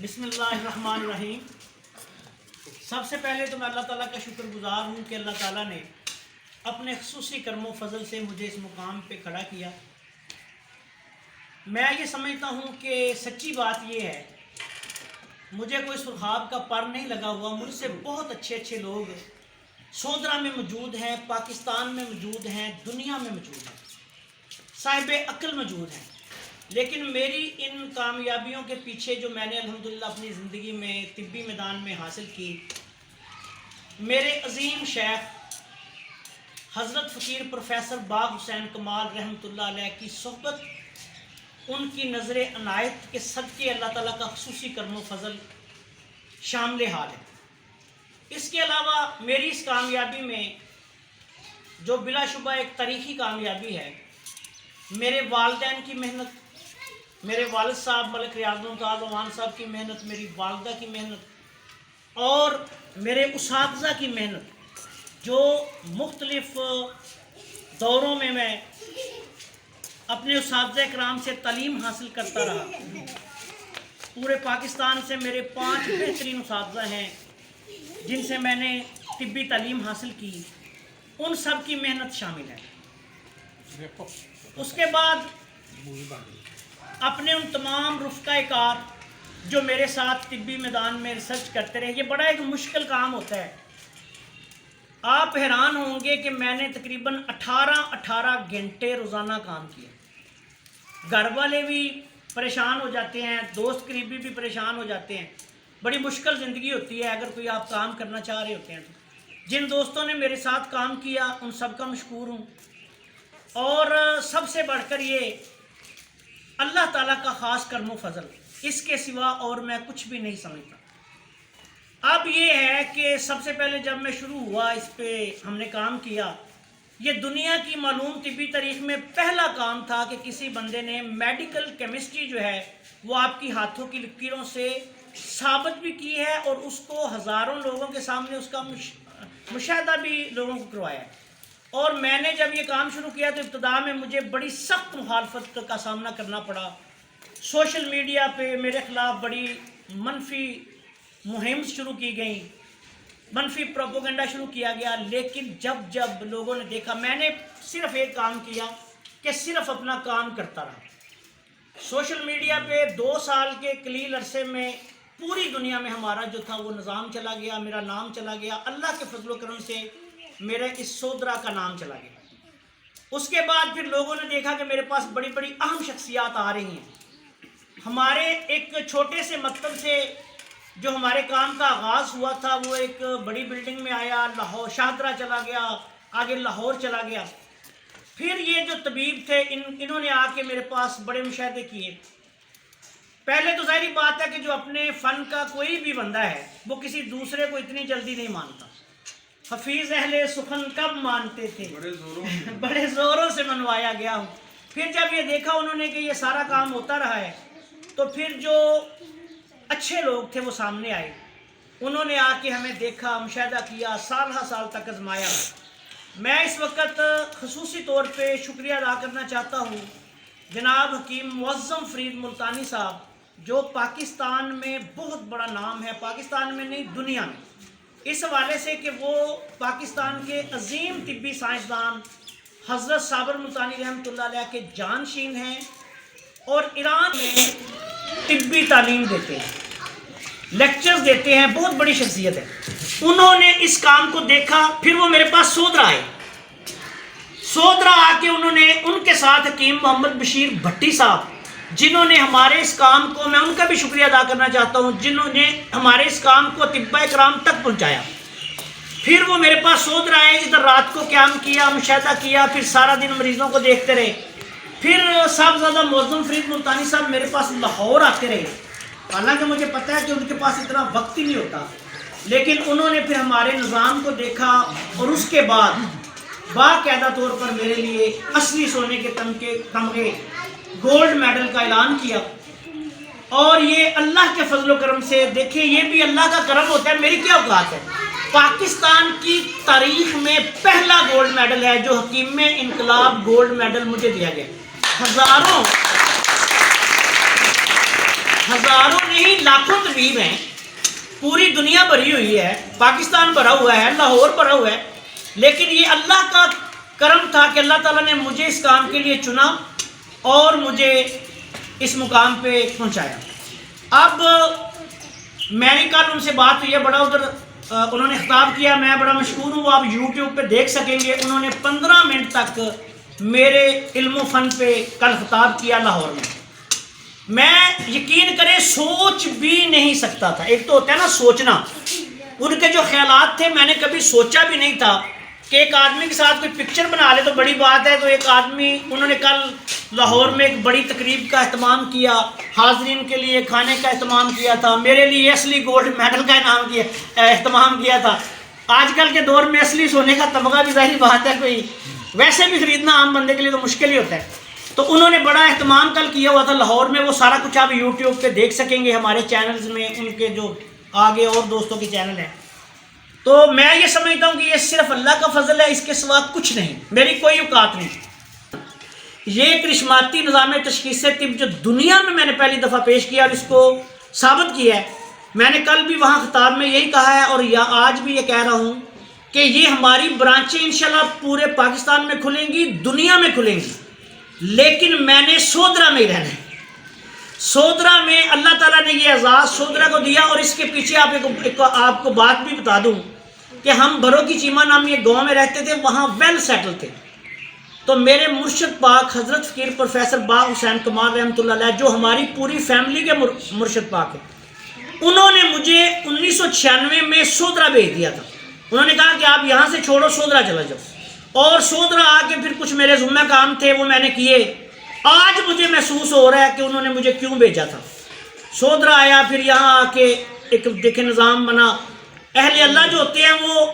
بسم اللہ الرحمن الرحیم۔ سب سے پہلے تو میں اللہ تعالیٰ کا شکر گزار ہوں کہ اللہ تعالیٰ نے اپنے خصوصی کرم و فضل سے مجھے اس مقام پہ کھڑا کیا۔ میں یہ سمجھتا ہوں کہ سچی بات یہ ہے، مجھے کوئی سرخاب کا پر نہیں لگا ہوا، مجھ سے بہت اچھے اچھے لوگ سودرا میں موجود ہیں، پاکستان میں موجود ہیں، دنیا میں موجود ہیں، صاحب عقل موجود ہیں، لیکن میری ان کامیابیوں کے پیچھے جو میں نے الحمدللہ اپنی زندگی میں طبی میدان میں حاصل کی، میرے عظیم شیخ حضرت فقیر پروفیسر باغ حسین کمال رحمۃ اللہ علیہ کی صحبت، ان کی نظر عنایت کے صدقے اللہ تعالیٰ کا خصوصی کرم و فضل شامل حال ہے۔ اس کے علاوہ میری اس کامیابی میں جو بلا شبہ ایک تاریخی کامیابی ہے، میرے والدین کی محنت، میرے والد صاحب ملک ریاض ممتاز عوان صاحب کی محنت، میری والدہ کی محنت اور میرے اساتذہ کی محنت، جو مختلف دوروں میں اپنے اساتذہ کرام سے تعلیم حاصل کرتا رہا۔ پورے پاکستان سے میرے 5 بہترین اساتذہ ہیں جن سے میں نے طبی تعلیم حاصل کی، ان سب کی محنت شامل ہے۔ اس کے بعد اپنے ان تمام رفقا کار جو میرے ساتھ طبی میدان میں ریسرچ کرتے رہے، یہ بڑا ایک مشکل کام ہوتا ہے۔ آپ حیران ہوں گے کہ میں نے تقریباً 18 گھنٹے روزانہ کام کیا۔ گھر والے بھی پریشان ہو جاتے ہیں، دوست قریبی بھی پریشان ہو جاتے ہیں، بڑی مشکل زندگی ہوتی ہے اگر کوئی آپ کام کرنا چاہ رہے ہوتے ہیں تو۔ جن دوستوں نے میرے ساتھ کام کیا ان سب کا مشکور ہوں، اور سب سے بڑھ کر یہ اللہ تعالیٰ کا خاص کرم و فضل، اس کے سوا اور میں کچھ بھی نہیں سمجھتا۔ اب یہ ہے کہ سب سے پہلے جب میں شروع ہوا اس پہ ہم نے کام کیا، یہ دنیا کی معلوم طبی تاریخ میں پہلا کام تھا کہ کسی بندے نے میڈیکل کیمسٹری جو ہے وہ آپ کی ہاتھوں کی لکیروں سے ثابت بھی کی ہے، اور اس کو ہزاروں لوگوں کے سامنے اس کا مشاہدہ بھی لوگوں کو کروایا ہے۔ اور میں نے جب یہ کام شروع کیا تو ابتدا میں مجھے بڑی سخت مخالفت کا سامنا کرنا پڑا۔ سوشل میڈیا پہ میرے خلاف بڑی منفی مہم شروع کی گئیں، منفی پروپیگنڈا شروع کیا گیا، لیکن جب لوگوں نے دیکھا، میں نے صرف ایک کام کیا کہ صرف اپنا کام کرتا رہا۔ سوشل میڈیا پہ 2 سال کے قلیل عرصے میں پوری دنیا میں ہمارا جو تھا وہ نظام چلا گیا، میرا نام چلا گیا، اللہ کے فضل و کرم سے میرا اس سودرا کا نام چلا گیا۔ اس کے بعد پھر لوگوں نے دیکھا کہ میرے پاس بڑی بڑی اہم شخصیات آ رہی ہیں۔ ہمارے ایک چھوٹے سے مکتب سے جو ہمارے کام کا آغاز ہوا تھا وہ ایک بڑی بلڈنگ میں آیا، لاہور شاہدرہ چلا گیا، آگے لاہور چلا گیا۔ پھر یہ جو طبیب تھے انہوں نے آ کے میرے پاس بڑے مشاہدے کیے۔ پہلے تو ظاہری بات ہے کہ جو اپنے فن کا کوئی بھی بندہ ہے وہ کسی دوسرے کو اتنی جلدی نہیں مانتا۔ حفیظ اہل سخن کب مانتے تھے، بڑے زوروں سے منوایا گیا ہوں۔ پھر جب یہ دیکھا انہوں نے کہ یہ سارا کام ہوتا رہا ہے، تو پھر جو اچھے لوگ تھے وہ سامنے آئے، انہوں نے آ کے ہمیں دیکھا، مشاہدہ کیا، سال ہا سال تک آزمایا۔ میں اس وقت خصوصی طور پہ شکریہ ادا کرنا چاہتا ہوں جناب حکیم معظم فرید ملتانی صاحب، جو پاکستان میں بہت بڑا نام ہے، پاکستان میں نہیں دنیا میں، اس حوالے سے کہ وہ پاکستان کے عظیم طبی سائنسدان حضرت صابر ملتانی رحمۃ اللہ علیہ کے جانشین ہیں، اور ایران میں طبی تعلیم دیتے ہیں، لیکچرز دیتے ہیں، بہت بڑی شخصیت ہے۔ انہوں نے اس کام کو دیکھا، پھر وہ میرے پاس سودرا آئے، سودرا آ کے انہوں نے ان کے ساتھ حکیم محمد بشیر بھٹی صاحب، جنہوں نے ہمارے اس کام کو، میں ان کا بھی شکریہ ادا کرنا چاہتا ہوں، جنہوں نے ہمارے اس کام کو طباء کرام تک پہنچایا۔ پھر وہ میرے پاس سودرا آئے، ادھر رات کو قیام کیا، مشاہدہ کیا، پھر سارا دن مریضوں کو دیکھتے رہے۔ پھر صاحبزادہ معظم فرید ملتانی صاحب میرے پاس لاہور آتے رہے، حالانکہ مجھے پتہ ہے کہ ان کے پاس اتنا وقت ہی نہیں ہوتا، لیکن انہوں نے پھر ہمارے نظام کو دیکھا، اور اس کے بعد باقاعدہ طور پر میرے لیے اصلی سونے کے تمغے گولڈ میڈل کا اعلان کیا۔ اور یہ اللہ کے فضل و کرم سے، دیکھیں یہ بھی اللہ کا کرم ہوتا ہے، میری کیا اوقات ہے۔ پاکستان کی تاریخ میں پہلا گولڈ میڈل ہے جو حکیم انقلاب گولڈ میڈل مجھے دیا گیا۔ ہزاروں نہیں لاکھوں طبیب پوری دنیا بھری ہوئی ہے، پاکستان بھرا ہوا ہے، لاہور بھرا ہوا ہے، لیکن یہ اللہ کا کرم تھا کہ اللہ تعالیٰ نے مجھے اس کام کے لیے چنا اور مجھے اس مقام پہ پہنچایا۔ اب میری کل ان سے بات ہوئی ہے، بڑا ادھر انہوں نے خطاب کیا، میں بڑا مشکور ہوں، آپ یوٹیوب پہ دیکھ سکیں گے۔ انہوں نے 15 منٹ تک میرے علم و فن پہ کل خطاب کیا لاہور میں یقین کریں سوچ بھی نہیں سکتا تھا۔ ایک تو ہوتا ہے نا سوچنا، ان کے جو خیالات تھے میں نے کبھی سوچا بھی نہیں تھا کہ ایک آدمی کے ساتھ کوئی پکچر بنا لے تو بڑی بات ہے۔ تو ایک آدمی، انہوں نے کل لاہور میں ایک بڑی تقریب کا اہتمام کیا، حاضرین کے لیے کھانے کا اہتمام کیا تھا، میرے لیے اصلی گولڈ میڈل کا اہتمام کیا تھا۔ آج کل کے دور میں اصلی سونے کا تمغہ بھی ظاہری بات ہے کوئی ویسے بھی خریدنا عام بندے کے لیے تو مشکل ہی ہوتا ہے۔ تو انہوں نے بڑا اہتمام کل کیا ہوا تھا لاہور میں، وہ سارا کچھ آپ یوٹیوب پہ دیکھ سکیں گے ہمارے چینلز میں، ان کے جو آگے اور دوستوں کے چینل ہیں۔ تو میں یہ سمجھتا ہوں کہ یہ صرف اللہ کا فضل ہے، اس کے سوا کچھ نہیں، میری کوئی اوقات نہیں۔ یہ کرشماتی نظام تشخیص طب جو دنیا میں نے پہلی دفعہ پیش کیا اور اس کو ثابت کیا ہے، میں نے کل بھی وہاں خطاب میں یہی کہا ہے اور آج بھی یہ کہہ رہا ہوں کہ یہ ہماری برانچیں انشاءاللہ پورے پاکستان میں کھلیں گی، دنیا میں کھلیں گی، لیکن میں نے سودرا میں ہی رہنا ہے۔ سودرا میں اللہ تعالیٰ نے یہ اعزاز سودرا کو دیا، اور اس کے پیچھے آپ کو بات بھی بتا دوں کہ ہم بھرو کی چیمہ نامی ایک گاؤں میں رہتے تھے، وہاں ویل سیٹل تھے۔ تو میرے مرشد پاک حضرت فقیر پروفیسر باغ حسین کمال رحمۃ اللہ علیہ، جو ہماری پوری فیملی کے مرشد پاک ہیں، انہوں نے مجھے 1996 میں سودرا بھیج دیا تھا۔ انہوں نے کہا کہ آپ یہاں سے چھوڑو، سودرا چلا جاؤ، اور سودرا آ کے پھر کچھ میرے ذمہ کام تھے وہ میں نے کیے۔ آج مجھے محسوس ہو رہا ہے کہ انہوں نے مجھے کیوں بھیجا تھا۔ سودرا آیا، پھر یہاں آ کے ایک دیکھیں نظام بنا۔ اہل اللہ جو ہوتے ہیں وہ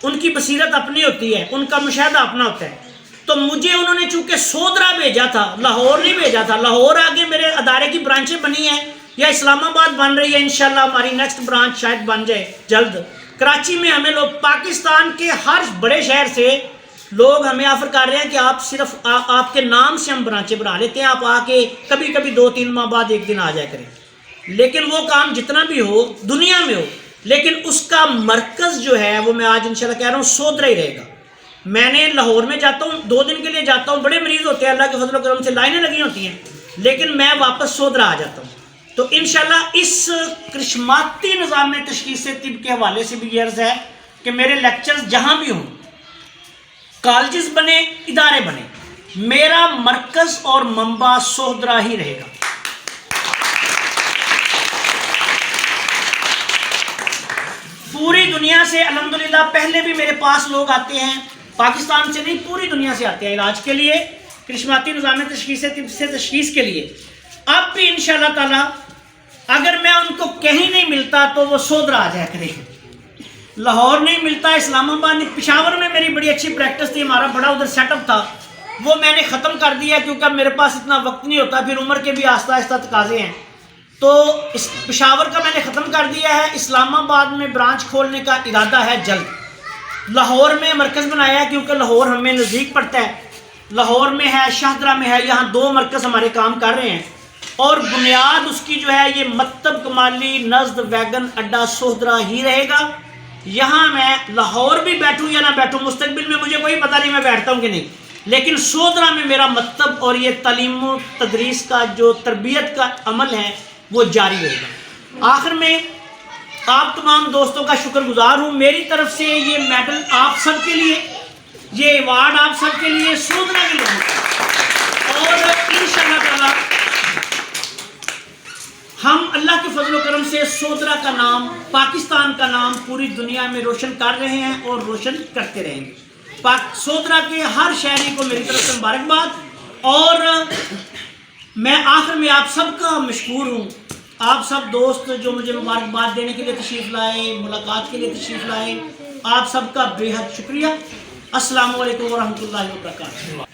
ان کی بصیرت اپنی ہوتی ہے، ان کا مشاہدہ اپنا ہوتا ہے۔ تو مجھے انہوں نے چونکہ سودرا بھیجا تھا، لاہور نہیں بھیجا تھا۔ لاہور آگے میرے ادارے کی برانچیں بنی ہیں، یا اسلام آباد بن رہی ہے، انشاءاللہ ہماری نیکسٹ برانچ شاید بن جائے جلد۔ کراچی میں ہمیں لوگ پاکستان کے ہر بڑے شہر سے لوگ ہمیں آفر کر رہے ہیں کہ آپ صرف آپ کے نام سے ہم برانچیں بنا لیتے ہیں، آپ آ کے کبھی کبھی 2-3 ماہ بعد ایک دن آ جائے کریں۔ لیکن وہ کام جتنا بھی ہو دنیا میں ہو، لیکن اس کا مرکز جو ہے وہ میں آج انشاءاللہ کہہ رہا ہوں سودرا ہی رہے گا۔ میں نے لاہور میں جاتا ہوں، 2 دن کے لیے جاتا ہوں، بڑے مریض ہوتے ہیں، اللہ کے فضل و کرم سے لائنیں لگی ہوتی ہیں، لیکن میں واپس سودرا آ جاتا ہوں۔ تو انشاءاللہ اس کرشماتی نظام تشخیص طب کے حوالے سے بھی یہ عرض ہے کہ میرے لیکچرز جہاں بھی ہوں، کالجز بنے، ادارے بنے، میرا مرکز اور منبع سودرا ہی رہے گا۔ پوری دنیا سے الحمدللہ پہلے بھی میرے پاس لوگ آتے ہیں، پاکستان سے نہیں پوری دنیا سے آتے ہیں علاج کے لیے، کرشماتی نظام تشخیص طب سے تشخیص کے لیے۔ اب بھی انشاءاللہ تعالی اگر میں ان کو کہیں نہیں ملتا تو وہ سودرا آ جایا کرے۔ لاہور نہیں ملتا، اسلام آباد نہیں، پشاور میں میری بڑی اچھی پریکٹس تھی، ہمارا بڑا ادھر سیٹ اپ تھا، وہ میں نے ختم کر دیا کیونکہ اب میرے پاس اتنا وقت نہیں ہوتا، پھر عمر کے بھی آہستہ آہستہ تقاضے ہیں۔ تو اس پشاور کا میں نے ختم کر دیا ہے، اسلام آباد میں برانچ کھولنے کا ارادہ ہے جلد۔ لاہور میں مرکز بنایا ہے کیونکہ لاہور ہمیں نزدیک پڑتا ہے، لاہور میں ہے، شاہدرہ میں ہے، یہاں 2 مرکز ہمارے کام کر رہے ہیں، اور بنیاد اس کی جو ہے یہ مکتب کمالی نزد ویگن اڈا سودرا ہی رہے گا۔ یہاں میں لاہور بھی بیٹھوں یا نہ بیٹھوں، مستقبل میں مجھے کوئی پتہ نہیں میں بیٹھتا ہوں کہ نہیں، لیکن سودرا میں میرا مکتب اور یہ تعلیم و تدریس کا جو تربیت کا عمل ہے وہ جاری رہے گا۔ آخر میں آپ تمام دوستوں کا شکر گزار ہوں، میری طرف سے یہ میڈل آپ سب کے لیے، یہ ایوارڈ آپ سب کے لیے، سودرا کے لیے، اور انشاءاللہ تعالی ہم اللہ کے فضل و کرم سے سودرا کا نام، پاکستان کا نام پوری دنیا میں روشن کر رہے ہیں اور روشن کرتے رہیں گے۔ سودرا کے ہر شہری کو میری طرف سے مبارکباد، اور میں آخر میں آپ سب کا مشکور ہوں، آپ سب دوست جو مجھے مبارکباد دینے کے لیے تشریف لائے، ملاقات کے لیے تشریف لائے، آپ سب کا بے حد شکریہ۔ السلام علیکم ورحمۃ اللہ وبرکاتہ۔